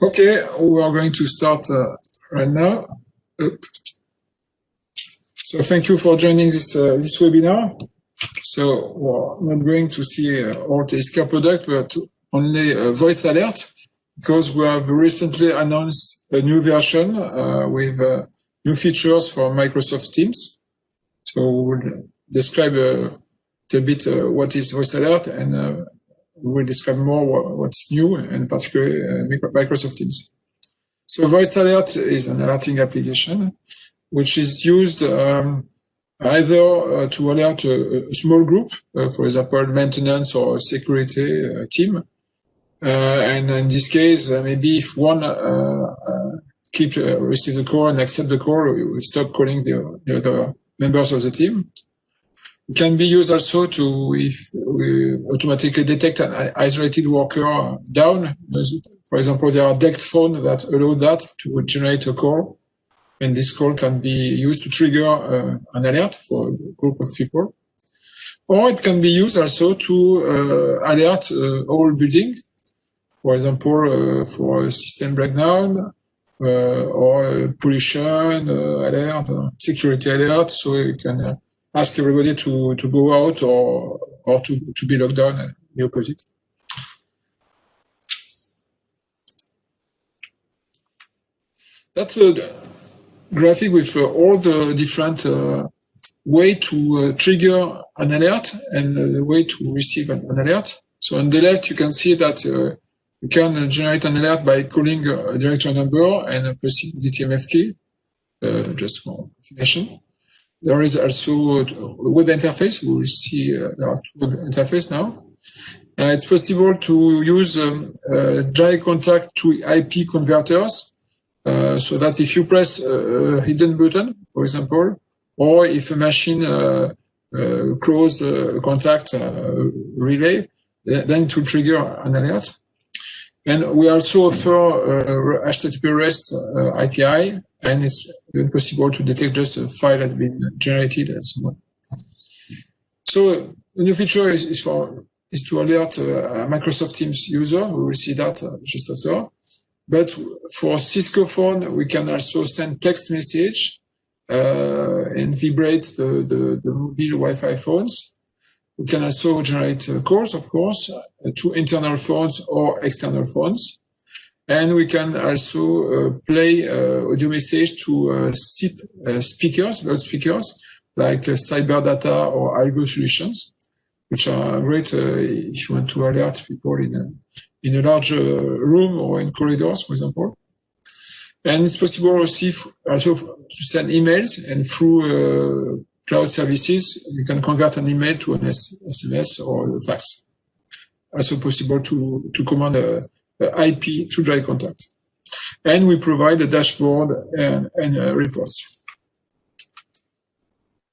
Okay, we are going to start right now. So thank you for joining this webinar. So we're not going to see all telisca product, but only voice alert, because we have recently announced a new version with new features for Microsoft Teams. So we'll describe a little bit what is voice alert, and we will describe more what's new, and particularly Microsoft Teams. So Voice Alert is an alerting application which is used either to alert a small group, for example, maintenance or security team. And in this case, maybe if one receive the call and accept the call, we stop calling the other members of the team. It can be used also if we automatically detect an isolated worker down. For example, there are DECT phones that allow that to generate a call, and this call can be used to trigger an alert for a group of people. Or it can be used also to alert whole building, for example, for a system breakdown, or pollution alert, security alert, so you can ask everybody to go out or to be locked down, the opposite. That's a graphic with all the different way to trigger an alert and the way to receive an alert. So on the left, you can see that you can generate an alert by calling a directory number and pressing the TMF key, just for confirmation. There is also a web interface. We will see there are two web interfaces now. It's possible to use direct contact to IP converters, so that if you press a hidden button, for example, or if a machine closed contact relay, then it will trigger an alert. And we also offer HTTP REST API, and it's even possible to detect just a file that has been generated and so on. So the new feature is to alert a Microsoft Teams user. We will see that just after. But for Cisco phone, we can also send text message and vibrate the mobile Wi-Fi phones. We can also generate calls, of course, to internal phones or external phones. And we can also play audio message to SIP speakers, loudspeakers, like Cyber Data or Algo Solutions, which are great if you want to alert people in a large room or in corridors, for example. And it's possible also to send emails, and through cloud services, you can convert an email to an SMS or a fax. Also possible to command a IP to direct contact. And we provide a dashboard and reports.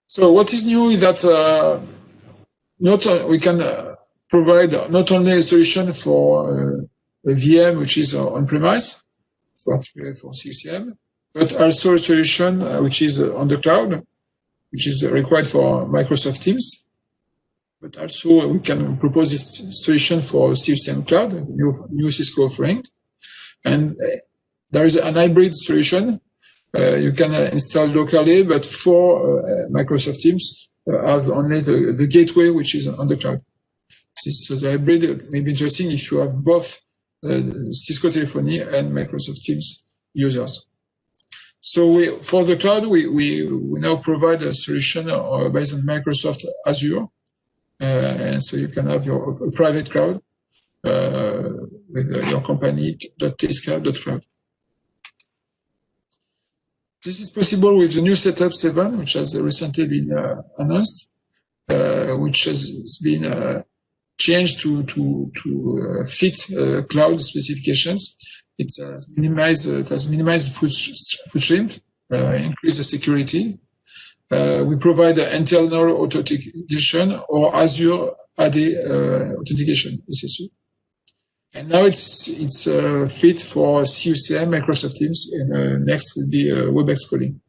So what is new is that we can provide not only a solution for a VM, which is on-premise, particularly for CUCM, but also a solution which is on the cloud, which is required for Microsoft Teams. But also we can propose this solution for CUCM Cloud, new Cisco offering. And there is an hybrid solution. You can install locally, but for Microsoft Teams, have only the gateway, which is on the cloud. So the hybrid may be interesting if you have both Cisco telephony and Microsoft Teams users. So for the cloud, we now provide a solution based on Microsoft Azure. And so you can have your private cloud with your company.telisca.cloud. This is possible with the new setup 7, which has recently been announced, which has been changed to fit cloud specifications. It has minimized footprint, increased the security. We provide internal authentication or Azure AD authentication, SSO. And now it's fit for CUCM, Microsoft Teams, and next will be WebEx calling.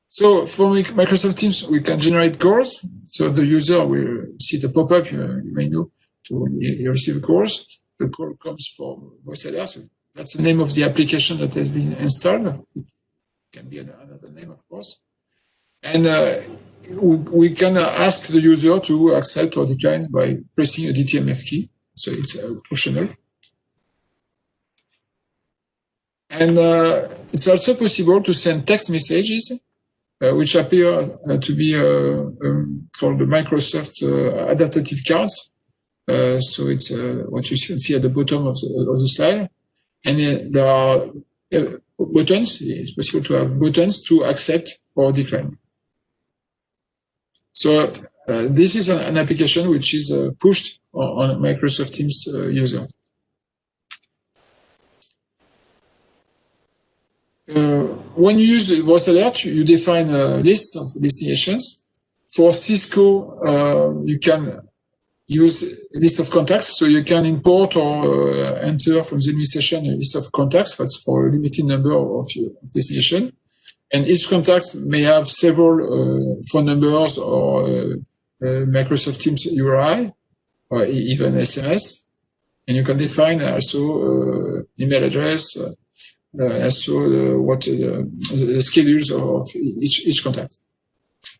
So for Microsoft Teams, we can generate calls. So the user will see the pop-up, you may know, when you receive calls. the call comes from voice alert. That's the name of the application that has been installed. It can be another name, of course. And we can ask the user to accept or decline by pressing a DTMF key. So it's optional. And it's also possible to send text messages, which appear to be called the Microsoft adaptive cards. So it's what you can see at the bottom of the slide. And there are buttons. It's possible to have buttons to accept or decline. So this is an application which is pushed on Microsoft Teams user. When you use voice alert, you define lists of destinations. For Cisco, you can use a list of contacts, so you can import or enter from the administration a list of contacts. That's for a limited number of destinations. And each contact may have several phone numbers or Microsoft Teams URI or even SMS. And you can define also email address, also what the schedules of each contact.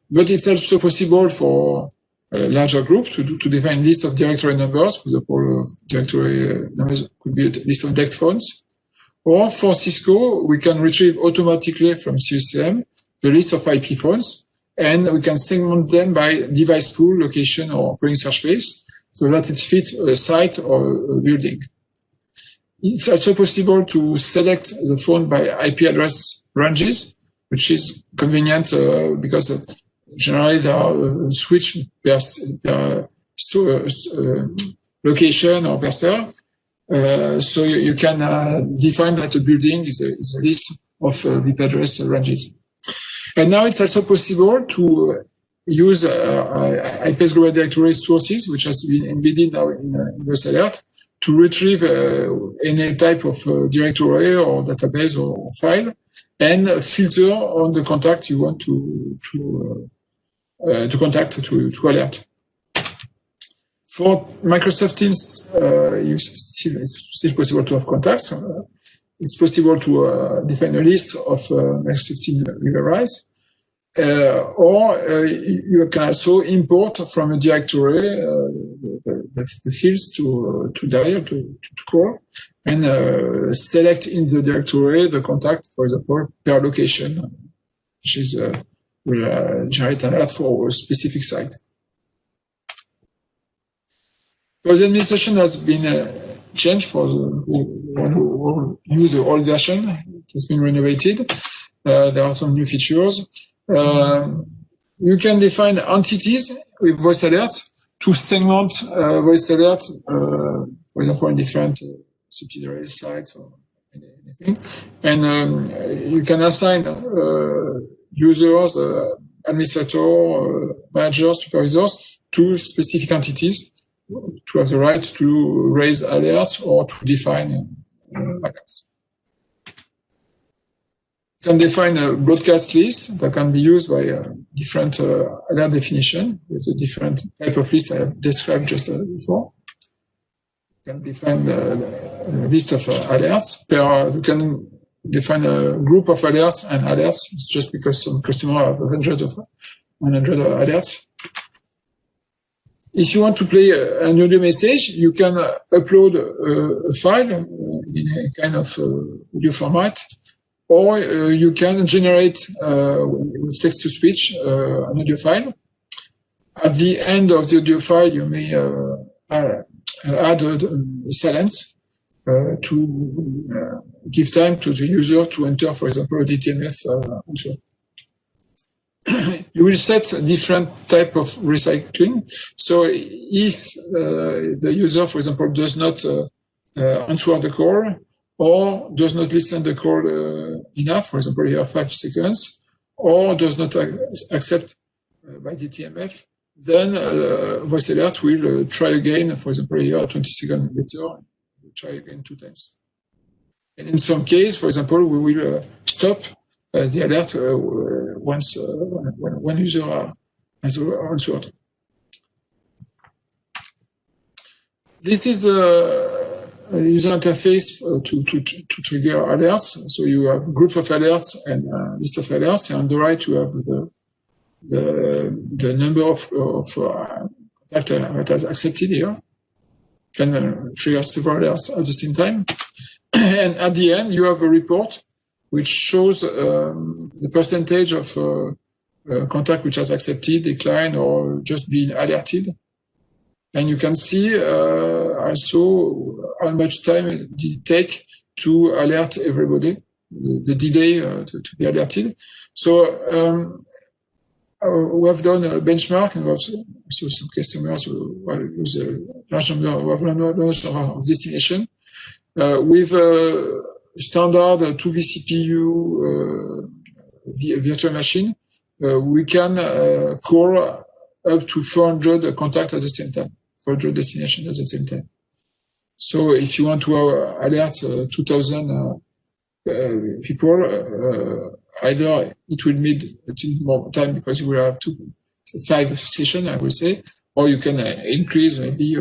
But it's also possible for a larger group to define a list of directory numbers. For example, directory numbers could be a list of DECT phones. Or for Cisco, we can retrieve automatically from CSM the list of IP phones, and we can segment them by device pool, location, or polling search space, so that it fits a site or a building. It's also possible to select the phone by IP address ranges, which is convenient because generally there are switch per location or per server. So you can define that a building is a list of VIP address ranges. And now it's also possible to use IPS Global Directory sources, which has been embedded now in voice alert, to retrieve any type of directory or database or file, and filter on the contact you want to contact to alert. For Microsoft Teams, it's still possible to have contacts. It's possible to define a list of Microsoft Teams verifies, or you can also import from a directory the fields to dial, to call, and select in the directory the contact, for example, per location, which is will generate an alert for a specific site. So the administration has been changed for the one who knew the old version. It has been renovated. There are some new features. You can define entities with voice alerts to segment voice alert, for example, in different subsidiary sites or anything. And you can assign users, administrator, managers, supervisors to specific entities to have the right to raise alerts or to define alerts. You can define a broadcast list that can be used by different alert definition with the different type of list I have described just before. You can define the list of alerts. You can define a group of alerts and alerts just because some customers have 100 alerts. If you want to play an audio message, you can upload a file in a kind of audio format, or you can generate with text-to-speech an audio file. At the end of the audio file, you may add a silence to give time to the user to enter, for example, a DTMF answer. You will set different type of recycling. So if the user, for example, does not answer the call or does not listen the call enough, for example, here 5 seconds, or does not accept by DTMF, then voice alert will try again, for example, here 20 seconds later, try again 2 times. And in some case, for example, we will stop the alert once one user has answered. This is user interface to trigger alerts. So you have group of alerts and list of alerts. And on the right, you have the number of contact that has accepted here. Can trigger several alerts at the same time. And at the end, you have a report which shows the percentage of contact which has accepted, declined, or just been alerted. And you can see also how much time did it take to alert everybody, the delay to be alerted. So we have done a benchmark, and we have also some customers who use a large number of destinations with a standard 2 vCPU virtual machine. We can call up to 400 contacts at the same time, 400 destinations at the same time. So if you want to alert 2,000 people, either it will need a little more time because you will have 5 sessions, I will say, or you can increase maybe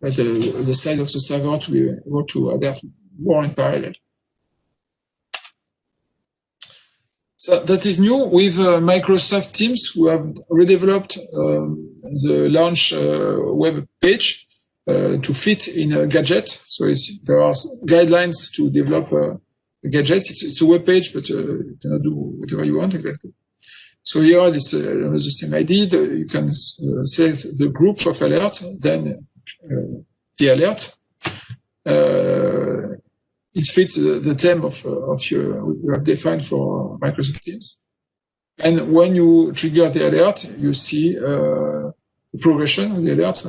the size of the server to be able to alert more in parallel. So that is new with Microsoft Teams. We have redeveloped the launch web page to fit in a gadget. So there are guidelines to develop gadgets. It's a web page, but you cannot do whatever you want exactly. So here it's the same idea. You can select the group of alert, then the alert. It fits the theme of you have defined for Microsoft Teams. And when you trigger the alert, you see the progression of the alert,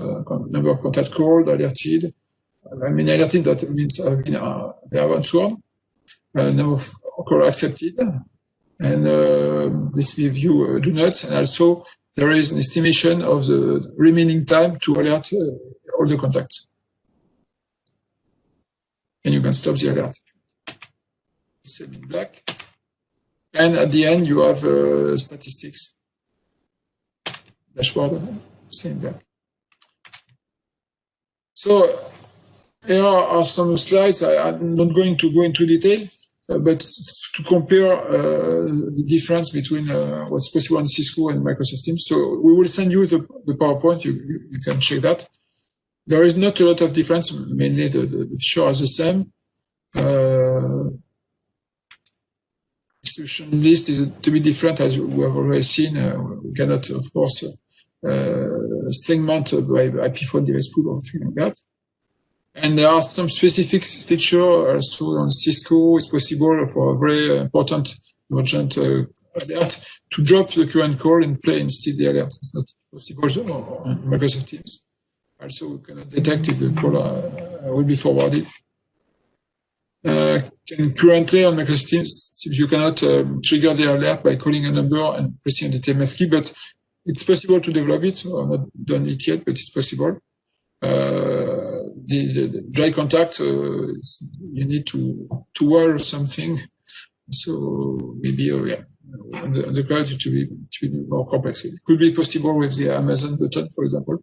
number of contact called, alerted. I mean, alerted, that means they have answered. Number of call accepted. And this gives you do nots. And also, there is an estimation of the remaining time to alert all the contacts. And you can stop the alert. Same in black. And at the end, you have statistics. Dashboard, same in black. So here are some slides. I'm not going to go into detail, but to compare the difference between what's possible on Cisco and Microsoft Teams. So we will send you the PowerPoint. You can check that. There is not a lot of difference. Mainly the features are the same. Distribution list is to be different, as we have already seen. We cannot, of course, segment by IP phone device pool or something like that. And there are some specific features also on Cisco. It's possible for a very important urgent alert to drop the current call and play instead the alert. It's not possible on Microsoft Teams. Also, we cannot detect if the call will be forwarded. Currently on Microsoft Teams, you cannot trigger the alert by calling a number and pressing the TMF key, but it's possible to develop it. I've not done it yet, but it's possible. The dry contact, you need to wire something. So maybe, yeah, on the cloud it will be more complex. It could be possible with the Amazon button, for example.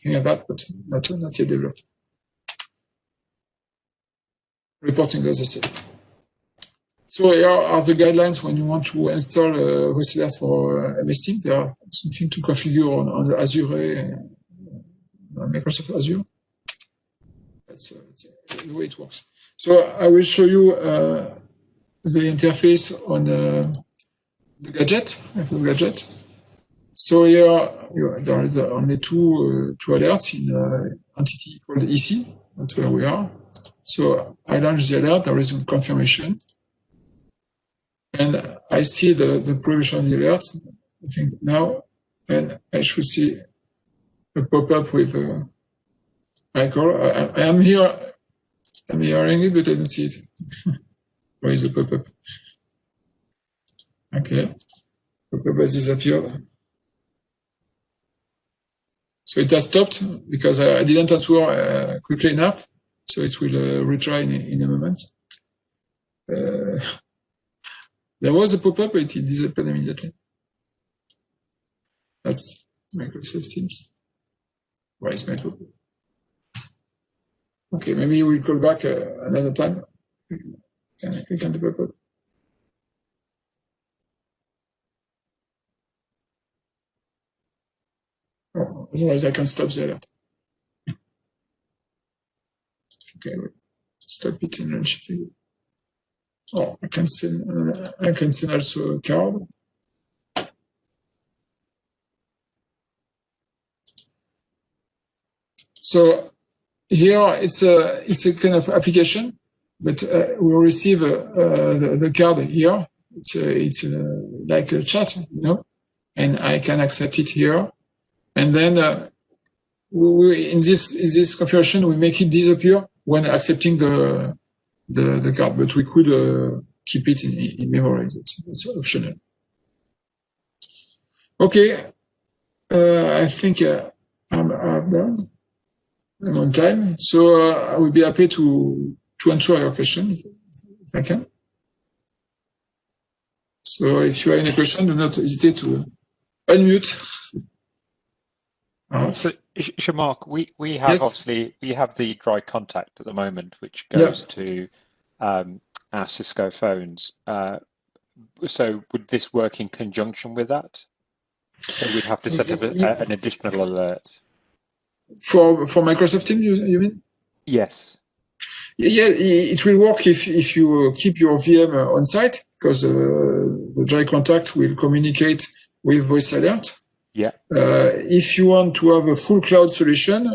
Like that, but not yet developed. Reporting, as I said. So here are the guidelines when you want to install voice alert for MS Teams. There are something to configure on the Azure, Microsoft Azure. That's the way it works. So I will show you the interface on the gadget. So here there is only two alerts in an entity called EC. That's where we are. So I launch the alert. There is a confirmation, and I see the provision of the alert. I think now, and I should see a pop-up with I call. I am here. I'm hearing it, but I don't see it. Where is the pop-up? Okay, pop-up has disappeared. So it has stopped because I didn't answer quickly enough. So it will retry in a moment. There was a pop-up, but it disappeared immediately. That's Microsoft Teams. Where is my pop-up? Okay, maybe we'll call back another time. We can develop it. Oh, otherwise, I can stop the alert. Okay, wait. Stop it and launch it again. Oh, I can send also a card. So here it's a kind of application, but we receive the card here. It's like a chat, you know, and I can accept it here, and then in this configuration we make it disappear when accepting the card, but we could keep it in memory. It's optional. Okay, I think I'm done. I'm on time, so I will be happy to answer your question if I can. So if you have any question, do not hesitate to unmute. So, Jean-Marc, we have obviously the dry contact at the moment, which goes to our Cisco phones. So would this work in conjunction with that? So we'd have to set up an additional alert. For Microsoft Teams, you mean? Yes. Yeah, it will work if you keep your VM on site, because the dry contact will communicate with voice alert. Yeah. If you want to have a full cloud solution,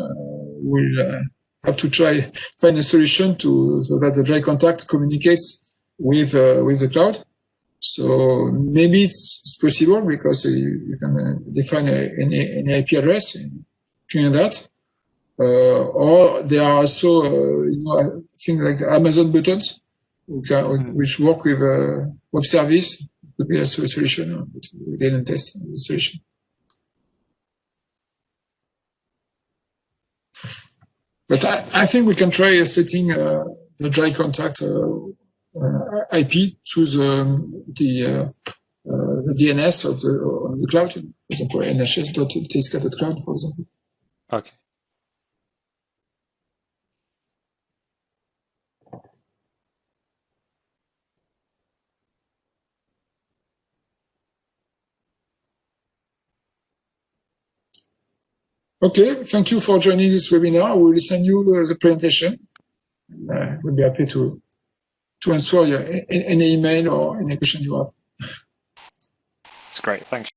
we'll have to find a solution so that the dry contact communicates with the cloud. So maybe it's possible, because you can define any IP address and doing that. Or there are also things like Amazon buttons which work with web service. It could be also a solution, but we didn't test the solution. But I think we can try setting the dry contact IP to the DNS of the cloud, for example, nhs.telisca.cloud, for example. Okay. Okay, thank you for joining this webinar. We will send you the presentation. We'll be happy to answer any email or any question you have. That's great. Thanks.